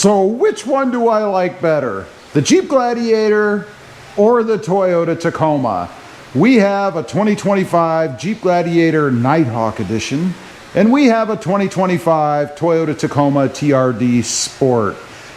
So which one do I like better? The Jeep Gladiator or the Toyota Tacoma? We have a 2025 Jeep Gladiator Nighthawk Edition, and we have a 2025 Toyota Tacoma TRD Sport.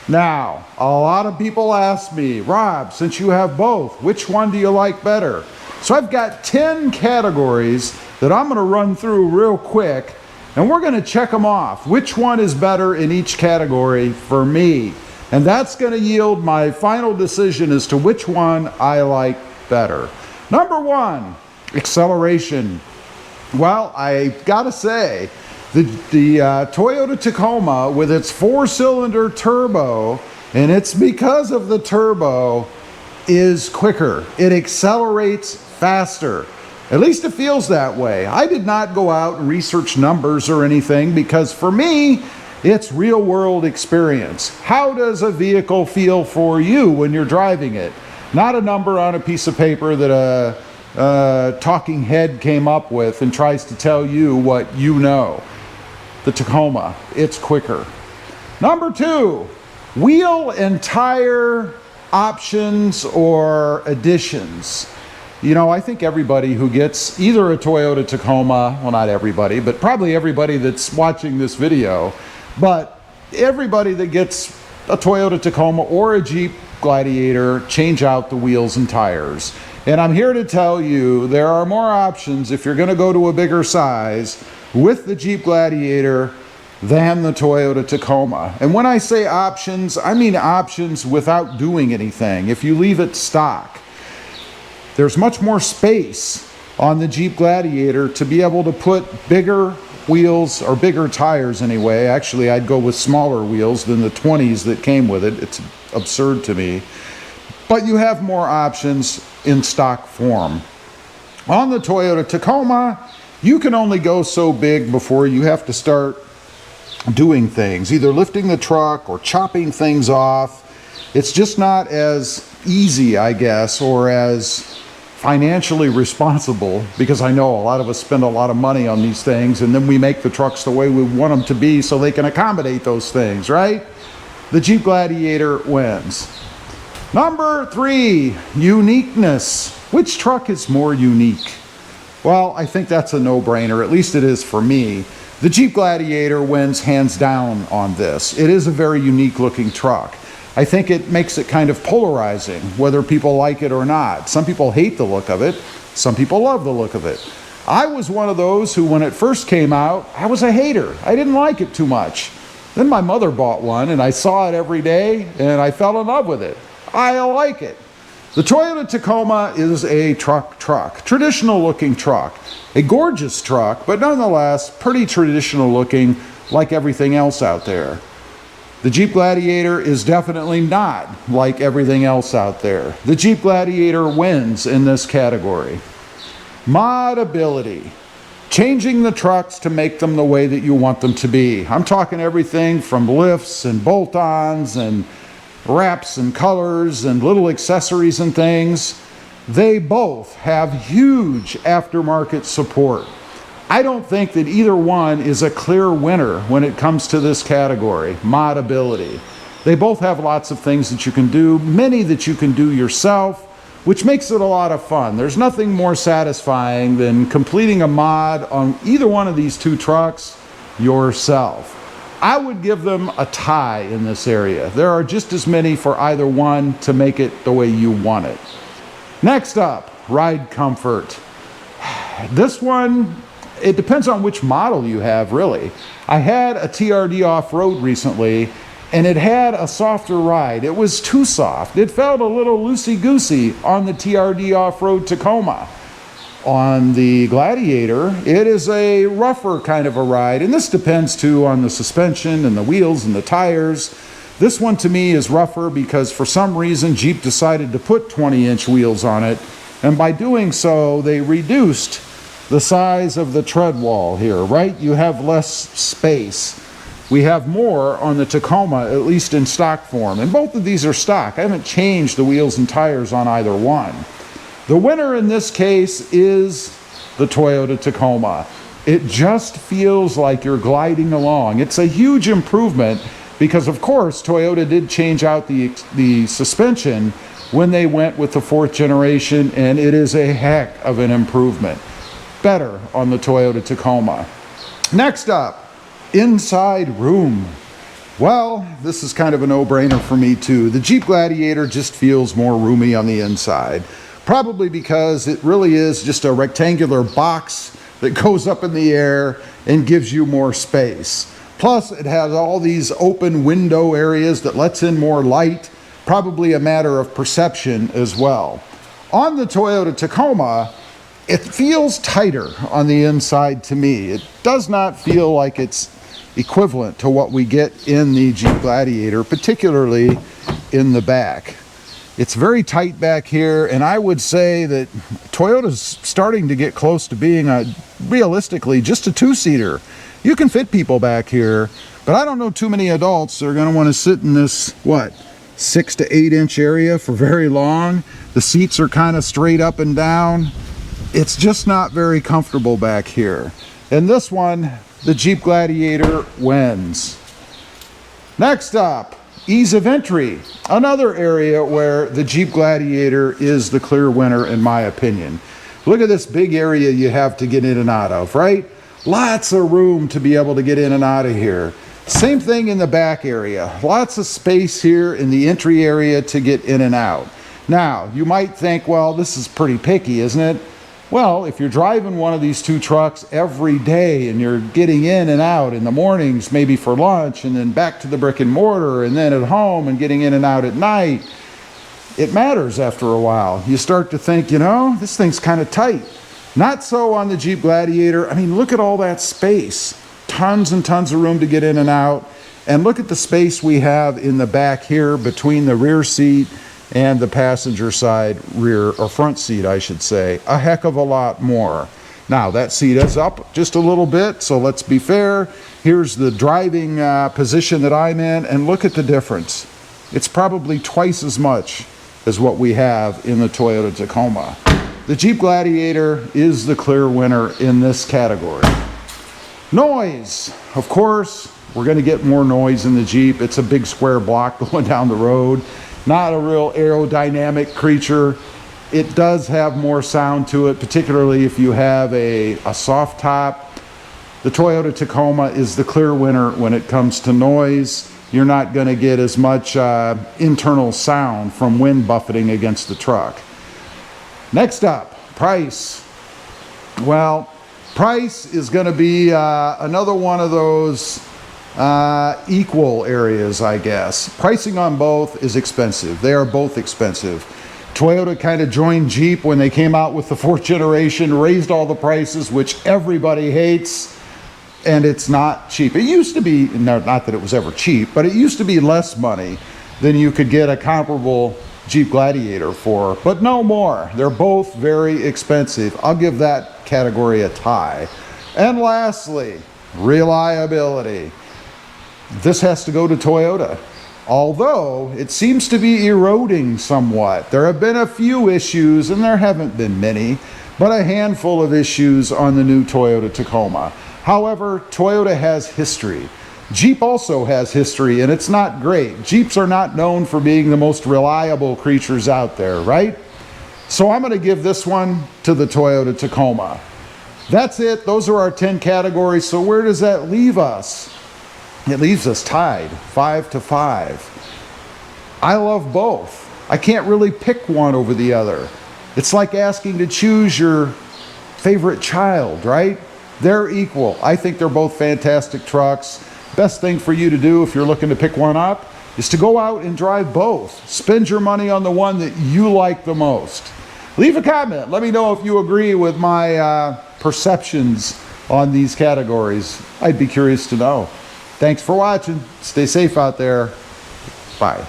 Now, a lot of people ask me, Rob, since you have both, which one do you like better? So I've got 10 categories that I'm going to run through real quick, and we're going to check them off. Which one is better in each category for me? And that's going to yield my final decision as to which one I like better. Number one, acceleration. Well, I gotta say, the Toyota Tacoma with its 4-cylinder turbo, and it's because of the turbo, is quicker. It accelerates faster. At least it feels that way. I did not go out and research numbers or anything because for me, it's real world experience. How does a vehicle feel for you when you're driving it? Not a number on a piece of paper that a talking head came up with and tries to tell you what you know. The Tacoma, it's quicker. Number two, wheel and tire options or additions. You know, I think everybody who gets either a Toyota Tacoma, well, not everybody, but probably everybody that's watching this video, but everybody that gets a Toyota Tacoma or a Jeep Gladiator change out the wheels and tires. And I'm here to tell you there are more options if you're going to go to a bigger size with the Jeep Gladiator than the Toyota Tacoma. And when I say options, I mean options without doing anything. If you leave it stock, there's much more space on the Jeep Gladiator to be able to put bigger wheels, or bigger tires anyway. Actually, I'd go with smaller wheels than the 20s that came with it. It's absurd to me. But you have more options in stock form. On the Toyota Tacoma, you can only go so big before you have to start doing things, either lifting the truck or chopping things off. It's just not as easy, I guess, or as financially responsible, because I know a lot of us spend a lot of money on these things and then we make the trucks the way we want them to be so they can accommodate those things, right? The Jeep Gladiator wins. Number three, uniqueness. Which truck is more unique? Well, I think that's a no-brainer, at least it is for me. The Jeep Gladiator wins hands down on this. It is a very unique looking truck. I think it makes it kind of polarizing, whether people like it or not. Some people hate the look of it. Some people love the look of it. I was one of those who, when it first came out, I was a hater. I didn't like it too much. Then my mother bought one, and I saw it every day, and I fell in love with it. I like it. The Toyota Tacoma is a truck, traditional looking truck. A gorgeous truck, but nonetheless, pretty traditional looking, like everything else out there. The Jeep Gladiator is definitely not like everything else out there. The Jeep Gladiator wins in this category. Modability. Changing the trucks to make them the way that you want them to be. I'm talking everything from lifts and bolt-ons and wraps and colors and little accessories and things. They both have huge aftermarket support. I don't think that either one is a clear winner when it comes to this category, modability. They both have lots of things that you can do, many that you can do yourself, which makes it a lot of fun. There's nothing more satisfying than completing a mod on either one of these two trucks yourself. I would give them a tie in this area. There are just as many for either one to make it the way you want it. Next up, ride comfort. This one, it depends on which model you have, really. I had a TRD off-road recently, and it had a softer ride. It was too soft. It felt a little loosey-goosey on the TRD off-road Tacoma. On the Gladiator, it is a rougher kind of a ride, and this depends too on the suspension and the wheels and the tires. This one to me is rougher because for some reason Jeep decided to put 20-inch wheels on it, and by doing so they reduced the size of the tread wall here, right? You have less space. We have more on the Tacoma, at least in stock form, and both of these are stock. I haven't changed the wheels and tires on either one. The winner in this case is the Toyota Tacoma. It just feels like you're gliding along. It's a huge improvement, because of course Toyota did change out the suspension when they went with the 4th generation, and it is a heck of an improvement. Better on the Toyota Tacoma. Next up, inside room. Well, this is kind of a no-brainer for me too. The Jeep Gladiator just feels more roomy on the inside. Probably because it really is just a rectangular box that goes up in the air and gives you more space. Plus, it has all these open window areas that lets in more light, probably a matter of perception as well. On the Toyota Tacoma, it feels tighter on the inside to me. It does not feel like it's equivalent to what we get in the Jeep Gladiator, particularly in the back. It's very tight back here, and I would say that Toyota's starting to get close to being realistically just a 2-seater. You can fit people back here, but I don't know too many adults that are going to want to sit in this, 6 to 8 inch area for very long. The seats are kind of straight up and down. It's just not very comfortable back here. And this one, the Jeep Gladiator wins. Next up, ease of entry. Another area where the Jeep Gladiator is the clear winner in my opinion. Look at this big area you have to get in and out of, right? Lots of room to be able to get in and out of here. Same thing in the back area. Lots of space here in the entry area to get in and out. Now, you might think, well, this is pretty picky, isn't it? Well, if you're driving one of these 2 trucks every day and you're getting in and out in the mornings, maybe for lunch, and then back to the brick and mortar, and then at home and getting in and out at night, it matters after a while. You start to think, you know, this thing's kind of tight. Not so on the Jeep Gladiator. I mean, look at all that space. Tons and tons of room to get in and out. And look at the space we have in the back here between the rear seat and the passenger side rear, or front seat I should say. A heck of a lot more. Now that seat is up just a little bit, so let's be fair. Here's the driving position that I'm in, and look at the difference. It's probably twice as much as what we have in the Toyota Tacoma. The Jeep Gladiator is the clear winner in this category. Noise, of course, we're going to get more noise in the Jeep. It's a big square block going down the road. Not a real aerodynamic creature. It does have more sound to it, particularly if you have a soft top. The Toyota Tacoma is the clear winner when it comes to noise. You're not going to get as much internal sound from wind buffeting against the truck. Next up, price. Well, price is going to be another one of those equal areas, I guess. Pricing on both is expensive. They are both expensive. Toyota kind of joined Jeep when they came out with the 4th generation, raised all the prices, which everybody hates, and it's not cheap. It used to be, not that it was ever cheap, but it used to be less money than you could get a comparable Jeep Gladiator for, but no more. They're both very expensive. I'll give that category a tie. And lastly, reliability. This has to go to Toyota, although it seems to be eroding somewhat. There have been a few issues, and there haven't been many, but a handful of issues on the new Toyota Tacoma. However, Toyota has history. Jeep also has history, and it's not great. Jeeps are not known for being the most reliable creatures out there, right? So I'm going to give this one to the Toyota Tacoma. That's it. Those are our 10 categories. So where does that leave us? It leaves us tied, 5-5. I love both. I can't really pick one over the other. It's like asking to choose your favorite child, right? They're equal. I think they're both fantastic trucks. Best thing for you to do if you're looking to pick one up is to go out and drive both. Spend your money on the one that you like the most. Leave a comment. Let me know if you agree with my perceptions on these categories. I'd be curious to know. Thanks for watching. Stay safe out there. Bye.